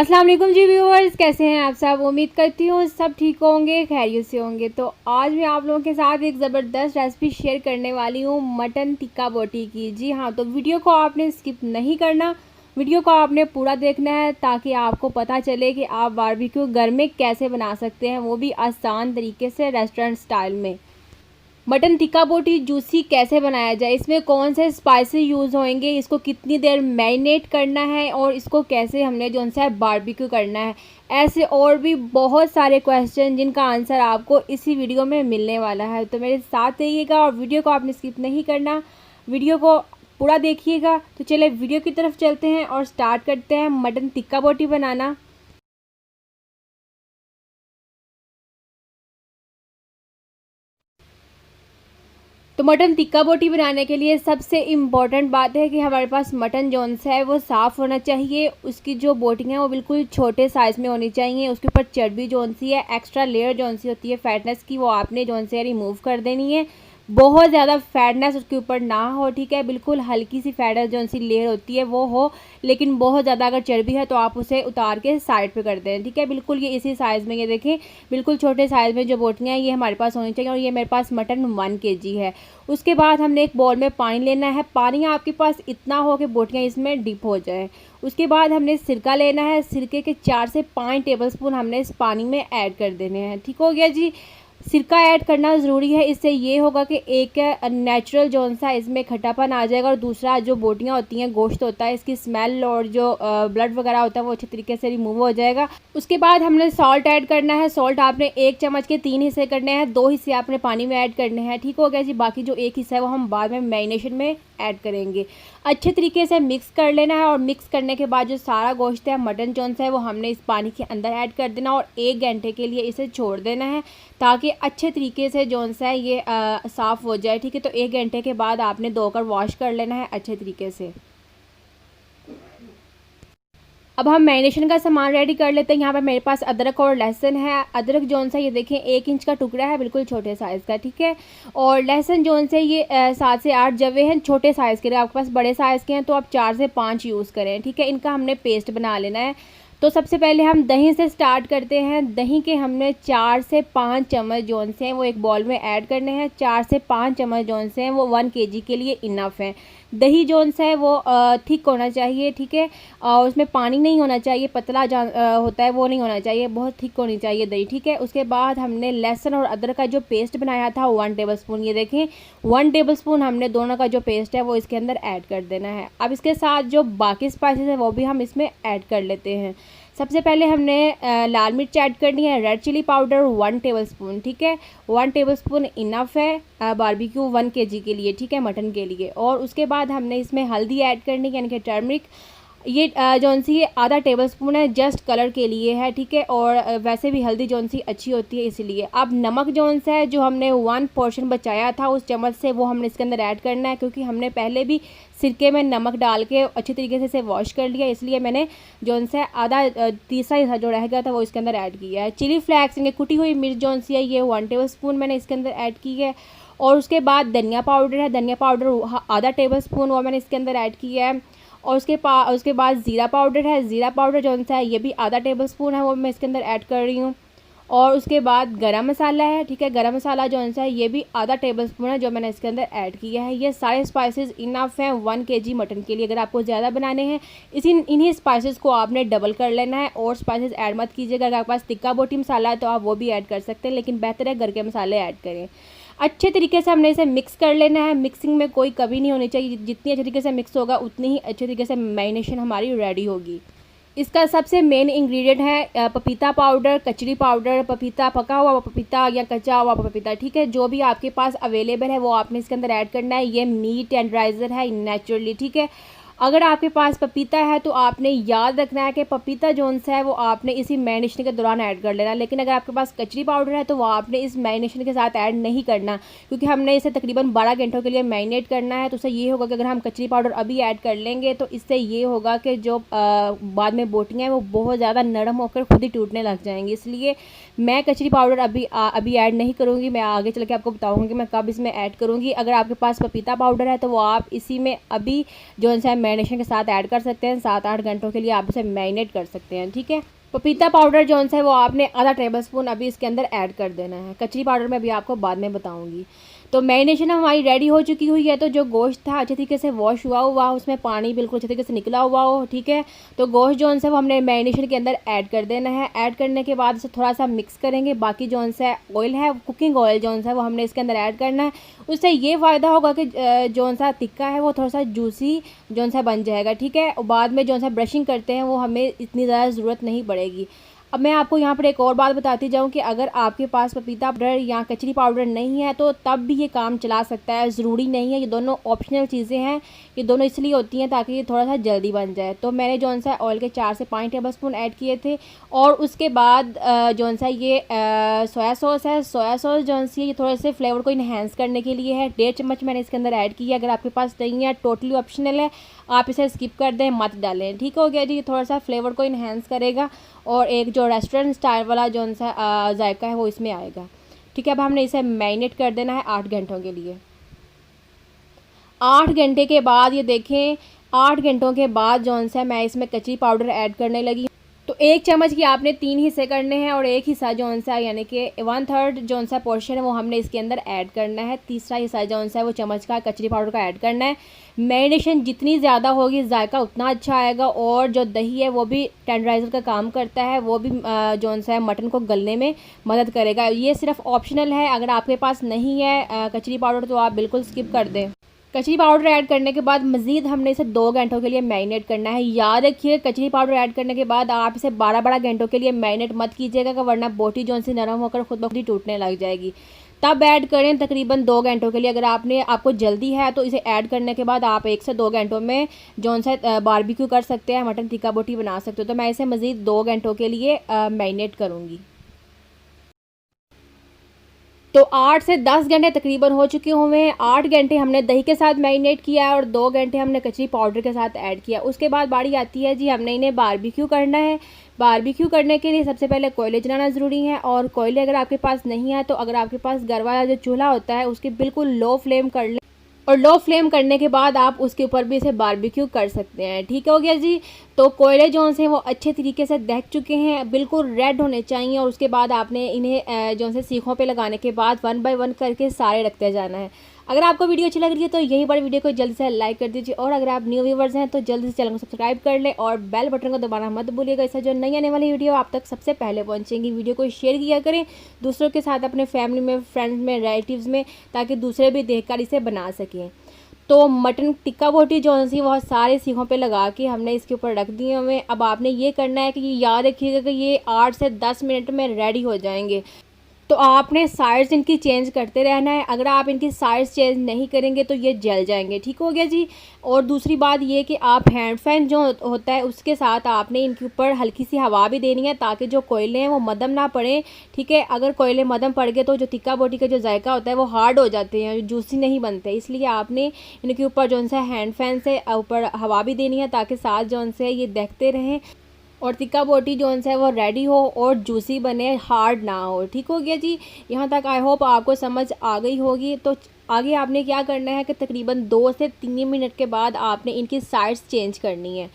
अस्सलाम वालेकुम जी व्यूअर्स, कैसे हैं आप सब। उम्मीद करती हूँ सब ठीक होंगे, खैरियत से होंगे। तो आज मैं आप लोगों के साथ एक ज़बरदस्त रेसिपी शेयर करने वाली हूँ मटन टिक्का बोटी की। जी हाँ, तो वीडियो को आपने स्किप नहीं करना, वीडियो को आपने पूरा देखना है ताकि आपको पता चले कि आप बारबेक्यू घर में कैसे बना सकते हैं, वो भी आसान तरीके से रेस्टोरेंट स्टाइल में। मटन टिक्का बोटी जूसी कैसे बनाया जाए, इसमें कौन से स्पाइसेस यूज़ होंगे, इसको कितनी देर मैरिनेट करना है और इसको कैसे हमने जो है बारबेक्यू करना है। ऐसे और भी बहुत सारे क्वेश्चन जिनका आंसर आपको इसी वीडियो में मिलने वाला है। तो मेरे साथ रहिएगा और वीडियो को आपने स्किप नहीं करना, वीडियो को पूरा देखिएगा। तो चलिए वीडियो की तरफ चलते हैं और स्टार्ट करते हैं मटन टिक्का बोटी बनाना। तो मटन टिक्का बोटी बनाने के लिए सबसे इम्पॉर्टेंट बात है कि हमारे पास मटन जोन सा है वो साफ़ होना चाहिए। उसकी जो बोटियाँ हैं वो बिल्कुल छोटे साइज़ में होनी चाहिए। उसके ऊपर चर्बी जोन सी है, एक्स्ट्रा लेयर जोन सी होती है फैटनेस की, वो आपने जोन से रिमूव कर देनी है। बहुत ज़्यादा फैटनेस उसके ऊपर ना हो, ठीक है। बिल्कुल हल्की सी फैटनेस जोन सी लेयर होती है वो हो, लेकिन बहुत ज़्यादा अगर चर्बी है तो आप उसे उतार के साइड पे कर दें, ठीक है। बिल्कुल ये इसी साइज़ में, ये देखें बिल्कुल छोटे साइज़ में जो बोटियाँ हैं ये हमारे पास होनी चाहिए। और ये मेरे पास मटन 1 kg है। उसके बाद हमने एक बाउल में पानी लेना है। पानी आपके पास इतना हो कि बोटियाँ इसमें डिप हो जाएं। उसके बाद हमने सिरका लेना है। सिरके के 4 से 5 टेबलस्पून हमने इस पानी में ऐड कर देने हैं, ठीक हो गया जी। सिरका ऐड करना ज़रूरी है, इससे ये होगा कि एक नेचुरल जौन सा इसमें खट्टापन आ जाएगा और दूसरा जो बोटियाँ होती हैं, गोश्त होता है, इसकी स्मेल और जो ब्लड वगैरह होता है वो अच्छे तरीके से रिमूव हो जाएगा। उसके बाद हमने सॉल्ट ऐड करना है। सॉल्ट आपने 1 चम्मच के 3 हिस्से करने हैं, 2 हिस्से आपने पानी में ऐड करने हैं, ठीक हो गया जी। बाकी जो 1 हिस्सा है वो हम बाद में मैरिनेशन में ऐड करेंगे। अच्छे तरीके से मिक्स कर लेना है और मिक्स करने के बाद जो सारा गोश्त है, मटन जौन सा है, वो हमने इस पानी के अंदर ऐड कर देना और 1 घंटे के लिए इसे छोड़ देना है ताकि अच्छे तरीके से जौन सा है ये साफ़ हो जाए, ठीक है। तो 1 घंटे के बाद आपने धोकर वॉश कर लेना है अच्छे तरीके से। अब हम मैरिनेशन का सामान रेडी कर लेते हैं। यहाँ पर मेरे पास अदरक और लहसुन है। अदरक जौन सा ये देखें 1 इंच का टुकड़ा है, बिल्कुल छोटे साइज़ का, ठीक है। और लहसुन जौन से ये 7 से 8 जवे हैं छोटे साइज़ के। अगर आपके पास बड़े साइज़ के हैं तो आप 4 से 5 यूज़ करें, ठीक है। इनका हमने पेस्ट बना लेना है। तो सबसे पहले हम दही से स्टार्ट करते हैं। दही के हमने 4 से 5 चम्मच जौन से हैं वो एक बॉल में ऐड करने हैं। 4 से 5 चम्मच जौन से हैं वो 1 kg के लिए इनफ है। दही जौन सा है वो थिक होना चाहिए, ठीक है। और उसमें पानी नहीं होना चाहिए, पतला होता है वो नहीं होना चाहिए, बहुत थिक होनी चाहिए दही, ठीक है। उसके बाद हमने लहसुन और अदरक का जो पेस्ट बनाया था 1 टेबलस्पून, ये देखें 1 टेबलस्पून हमने दोनों का जो पेस्ट है वो इसके अंदर ऐड कर देना है। अब इसके साथ जो बाकी स्पाइसेस हैं वो भी हम इसमें ऐड कर लेते हैं। सबसे पहले हमने लाल मिर्च ऐड करनी है, रेड चिली पाउडर 1 टेबलस्पून, ठीक है। 1 टेबलस्पून इनफ है बारबेक्यू 1 kg के लिए, ठीक है, मटन के लिए। और उसके बाद हमने इसमें हल्दी ऐड करनी है, यानी कि टर्मरिक। ये जौन सी ये आधा टेबलस्पून है, जस्ट कलर के लिए है, ठीक है। और वैसे भी हल्दी जौन सी अच्छी होती है इसलिए। अब नमक जौन सा है जो हमने 1 पोर्शन बचाया था उस चम्मच से वो हमने इसके अंदर ऐड करना है, क्योंकि हमने पहले भी सिरके में नमक डाल के अच्छी तरीके से इसे वॉश कर लिया, इसलिए मैंने जौन सा आधा तीसरा हिस्सा जो रह गया था वो इसके अंदर ऐड किया है। चिली फ्लेक्स यानी कुटी हुई मिर्च जौन सी है ये 1 टेबलस्पून मैंने इसके अंदर ऐड की है। और उसके बाद धनिया पाउडर है, धनिया पाउडर आधा टेबलस्पून वो मैंने इसके अंदर ऐड किया है। और उसके बाद ज़ीरा पाउडर है, ज़ीरा पाउडर जौन सा है ये भी आधा टेबलस्पून है, वो मैं इसके अंदर ऐड कर रही हूँ। और उसके बाद गरम मसाला है, ठीक है, गरम मसाला जौन सा है ये भी आधा टेबलस्पून है जो मैंने इसके अंदर ऐड किया है। ये सारे स्पाइसेस इनफ हैं 1 kg मटन के लिए। अगर आपको ज़्यादा बनाने हैं इन्हीं स्पाइसेस को आपने डबल कर लेना है और स्पाइसेस ऐड मत कीजिएगा। अगर आपके पास टिक्का बोटी मसाला है तो आप वो भी ऐड कर सकते हैं, लेकिन बेहतर है घर के मसाले ऐड करें। अच्छे तरीके से हमने इसे मिक्स कर लेना है। मिक्सिंग में कोई कमी नहीं होनी चाहिए, जितनी अच्छे तरीके से मिक्स होगा उतनी ही अच्छे तरीके से मैरिनेशन हमारी रेडी होगी। इसका सबसे मेन इंग्रेडिएंट है पपीता पाउडर, कचरी पाउडर, पपीता, पका हुआ पपीता या कच्चा हुआ पपीता, ठीक है। जो भी आपके पास अवेलेबल है वो आपने इसके अंदर ऐड करना है। ये मीट टेंडराइज़र है नेचुरली, ठीक है। अगर आपके पास पपीता है तो आपने याद रखना है कि पपीता जौन सा है वो आपने इसी मैरिनेशन के दौरान ऐड कर लेना। लेकिन अगर आपके पास कचरी पाउडर है तो वो आपने इस मैरिनेशन के साथ ऐड नहीं करना, क्योंकि हमने इसे तकरीबन 12 घंटों के लिए मैरिनेट करना है। तो उससे ये होगा कि अगर हम कचरी पाउडर अभी ऐड कर लेंगे तो इससे ये होगा कि जो बाद में बोटियाँ हैं वो बहुत ज़्यादा नरम होकर खुद ही टूटने लग जाएंगी। इसलिए मैं कचरी पाउडर अभी ऐड नहीं करूँगी, मैं आगे चल के आपको बताऊँगी मैं कब इसमें ऐड करूँगी। अगर आपके पास पपीता पाउडर है तो वो आप इसी में अभी जो है मैरिनेशन के साथ ऐड कर सकते हैं। 7-8 घंटों के लिए आप इसे मैरिनेट कर सकते हैं, ठीक है। पपीता पाउडर जो है वो आपने आधा टेबल स्पून अभी इसके अंदर ऐड कर देना है। कचरी पाउडर मैं अभी आपको बाद में बताऊंगी। तो मैरिनेशन हमारी रेडी हो चुकी हुई है। तो जो गोश्त था अच्छे तरीके से वॉश हुआ उसमें पानी बिल्कुल अच्छे तरीके से निकला हुआ हो, ठीक है। तो गोश्त जो है वो हमने मैरिनेशन के अंदर ऐड कर देना है। ऐड करने के बाद इसे थोड़ा सा मिक्स करेंगे। बाकी जो है ऑयल है, कुकिंग ऑयल जो है वो हमने इसके अंदर ऐड करना है। उससे ये फ़ायदा होगा कि जो सा टिक्का है वो थोड़ा सा जूसी जो सा बन जाएगा, ठीक है। और बाद में जो सा ब्रशिंग करते हैं वो हमें इतनी ज़्यादा ज़रूरत नहीं पड़ेगी। अब मैं आपको यहाँ पर एक और बात बताती जाऊँ कि अगर आपके पास पपीता पाउडर या कचरी पाउडर नहीं है तो तब भी ये काम चला सकता है, ज़रूरी नहीं है। ये दोनों ऑप्शनल चीज़ें हैं। ये दोनों इसलिए होती हैं ताकि ये थोड़ा सा जल्दी बन जाए। तो मैंने जो सा ऑयल के 4 से 5 टेबल स्पून ऐड किए थे। और उसके बाद जो सा ये सोया सॉस है, सोया सॉस जो सी ये थोड़े से फ्लेवर को इन्हेंस करने के लिए है। 1.5 चम्मच मैंने इसके अंदर ऐड किया। अगर आपके पास नहीं है टोटली ऑप्शनल है, आप इसे स्किप कर दें, मत डालें, ठीक हो गया जी। ये थोड़ा सा फ्लेवर को इन्हेंस करेगा और एक जो रेस्टोरेंट स्टाइल वाला जो सा जायका है वो इसमें आएगा, ठीक है। अब हमने इसे मैरिनेट कर देना है 8 घंटों के लिए। 8 घंटे के बाद ये देखें, 8 घंटों के बाद जो सा मैं इसमें कचरी पाउडर ऐड करने लगी। तो 1 चम्मच की आपने 3 हिस्से करने हैं और 1 हिस्सा जो सा यानी कि 1/3 जो सा पोर्शन है वो हमने इसके अंदर ऐड करना है। तीसरा हिस्सा जो सा वो चम्मच का कचरी पाउडर का ऐड करना है। मैरिनेशन जितनी ज़्यादा होगी जायका उतना अच्छा आएगा। और जो दही है वो भी टेंडराइज़र का काम करता है, वो भी जो सा मटन को गलने में मदद करेगा। ये सिर्फ ऑप्शनल है, अगर आपके पास नहीं है कचरी पाउडर तो आप बिल्कुल स्किप कर दें। कचरी पाउडर ऐड करने के बाद मज़ीद हमने इसे 2 घंटों के लिए मैरिनेट करना है। याद रखिए कचरी पाउडर ऐड करने के बाद आप इसे 12 घंटों के लिए मैरिनेट मत कीजिएगा, वरना बोटी जो सी नरम होकर खुद ब खुद ही टूटने लग जाएगी। तब ऐड करें तकरीबन 2 घंटों के लिए। अगर आपको जल्दी है तो इसे ऐड करने के बाद आप 1 से 2 घंटों में जो सा बारबेक्यू कर सकते हैं, मटन टिक्का बोटी बना सकते हो। तो मैं इसे मज़ीद 2 घंटों के लिए मैरिनेट करूँगी। तो 8 से 10 घंटे तकरीबन हो चुके हुए हैं। 8 घंटे हमने दही के साथ मैरिनेट किया है और 2 घंटे हमने कचरी पाउडर के साथ ऐड किया। उसके बाद बारी आती है जी हमने इन्हें बारबेक्यू करना है। बारबेक्यू करने के लिए सबसे पहले कोयले जलाना ज़रूरी है। और कोयले अगर आपके पास नहीं है तो अगर आपके पास घर वाला जो चूल्हा होता है उसकी बिल्कुल लो फ्लेम कर लें। और लो फ्लेम करने के बाद आप उसके ऊपर भी इसे बारबेक्यू कर सकते हैं, ठीक हो गया जी। तो कोयले जो से वो अच्छे तरीके से दहक चुके हैं, बिल्कुल रेड होने चाहिए। और उसके बाद आपने इन्हें जो से सीखों पे लगाने के बाद 1 बाय 1 करके सारे रखते जाना है। अगर आपको वीडियो अच्छी लग रही है तो यही बड़ी वीडियो को जल्दी से लाइक कर दीजिए। और अगर आप न्यू व्यूवर्स हैं तो जल्दी से चैनल को सब्सक्राइब कर लें और बेल बटन को दबाना मत भूलिएगा। इससे जो नई आने वाली वीडियो आप तक सबसे पहले पहुंचेंगी। वीडियो को शेयर किया करें दूसरों के साथ, अपने फैमिली में, फ्रेंड्स में, रिलेटिव्स में, ताकि दूसरे भी देखकर इसे बना सकें। तो मटन टिक्का बोटी जो सी वह सारे सीखों पे लगा के हमने इसके ऊपर रख दिए हुए। अब आपने ये करना है कि ये याद रखिएगा कि ये 8 से 10 मिनट में रेडी हो जाएंगे। तो आपने साइड्स इनकी चेंज करते रहना है। अगर आप इनकी साइड्स चेंज नहीं करेंगे तो ये जल जाएंगे, ठीक हो गया जी। और दूसरी बात ये कि आप हैंड फैन जो होता है उसके साथ आपने इनके ऊपर हल्की सी हवा भी देनी है ताकि जो कोयले हैं वो मदम ना पड़े, ठीक है। अगर कोयले मदम पड़ गए तो जो टिक्का बोटी का जो जायका होता है वो हार्ड हो जाते हैं, जूसी नहीं बनते। इसलिए आपने इनके ऊपर जो सा हैंड फैन से ऊपर हवा भी देनी है ताकि साथ जो से ये देखते रहें और टिक्का बोटी जो है वो रेडी हो और जूसी बने, हार्ड ना हो, ठीक हो गया जी। यहाँ तक आई होप आपको समझ आ गई होगी। तो आगे आपने क्या करना है कि तकरीबन 2 से 3 मिनट के बाद आपने इनकी साइड्स चेंज करनी है।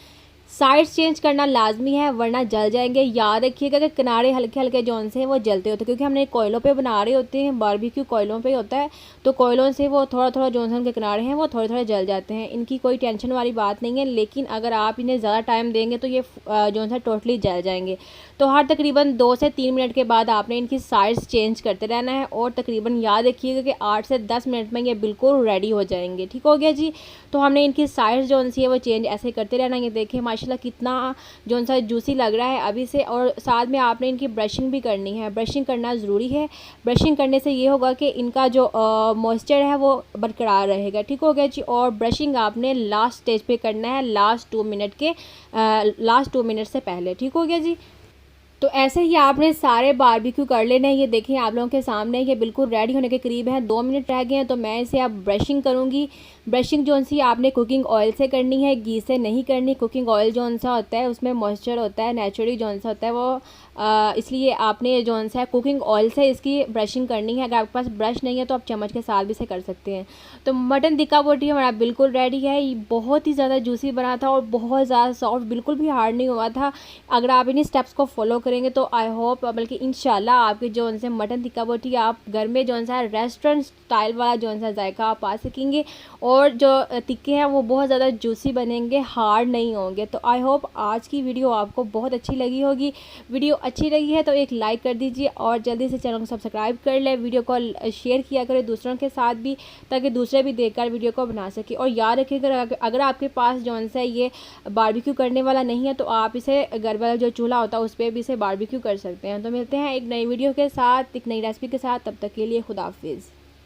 साइड्स चेंज करना लाजमी है वरना जल जाएंगे। याद रखिएगा कि किनारे हल्के हल्के जौन से वो जलते होते हैं, क्योंकि हमने कोयलों पे बना रहे होते हैं, बारबेक्यू कोयलों पे होता है। तो कोयलों से वो थोड़ा थोड़ा जौन से उनके किनारे हैं वो थोड़े थोड़े जल जाते हैं। इनकी कोई टेंशन वाली बात नहीं है, लेकिन अगर आप इन्हें ज़्यादा टाइम देंगे तो ये जौन सा टोटली जल जाएंगे। तो हर तकरीबन 2 से 3 मिनट के बाद आपने इनकी साइड्स चेंज करते रहना है और तकरीबन याद रखिएगा कि 8 से 10 मिनट में ये बिल्कुल रेडी हो जाएंगे, ठीक हो गया जी। तो हमने इनकी साइड्स जो सी है वो चेंज ऐसे करते रहना। ये देखें माशाल्लाह कितना जो सा जूसी लग रहा है अभी से। और साथ में आपने इनकी ब्रशिंग भी करनी है, ब्रशिंग करना ज़रूरी है। ब्रशिंग करने से ये होगा कि इनका जो मॉइस्चर है वो बरकरार रहेगा, ठीक हो गया जी। और ब्रशिंग आपने लास्ट स्टेज पे करना है, लास्ट 2 मिनट से पहले, ठीक हो गया जी। तो ऐसे ही आपने सारे बारबेक्यू कर लेने हैं। ये देखें आप लोगों के सामने ये बिल्कुल रेडी होने के करीब है, 2 मिनट रह गए हैं। तो मैं इसे अब ब्रशिंग करूँगी। ब्रशिंग जो सी आपने कुकिंग ऑयल से करनी है, घी से नहीं करनी। कुकिंग ऑयल जो सा होता है उसमें मॉइस्चर होता है, नेचुरली जो सा होता है वो इसलिए आपने जो सा है कुकिंग ऑयल से इसकी ब्रशिंग करनी है। अगर आपके पास ब्रश नहीं है तो आप चम्मच के साथ भी इसे कर सकते हैं। तो मटन टिक्का बोटी हमारा बिल्कुल रेडी है। ये बहुत ही ज़्यादा जूसी बना था और बहुत ज़्यादा सॉफ्ट, बिल्कुल भी हार्ड नहीं हुआ था। अगर आप इन्हीं स्टेप्स को फॉलो करेंगे तो आई होप, बल्कि इंशाल्लाह आपके जो उनसे मटन टिक्का बोटी आप घर में जो सा रेस्टोरेंट स्टाइल वाला जो सा जायका आप पा सकेंगे। और जो टिक्के हैं वो बहुत ज़्यादा जूसी बनेंगे, हार्ड नहीं होंगे। तो आई होप आज की वीडियो आपको बहुत अच्छी लगी होगी। वीडियो अच्छी लगी है तो एक लाइक कर दीजिए और जल्दी से चैनल को सब्सक्राइब कर लें। वीडियो को शेयर किया करें दूसरों के साथ भी, ताकि दूसरे भी देखकर वीडियो को बना सके। और याद रखिएगा अगर आपके पास जो सा ये बारबेक्यू करने वाला नहीं है तो आप इसे घर वाला जो चूल्हा होता है उस पर भी इसे बारबेक्यू कर सकते हैं। तो मिलते हैं एक नई वीडियो के साथ, एक नई रेसिपी के साथ। तब तक के लिए खुदा हाफिज़।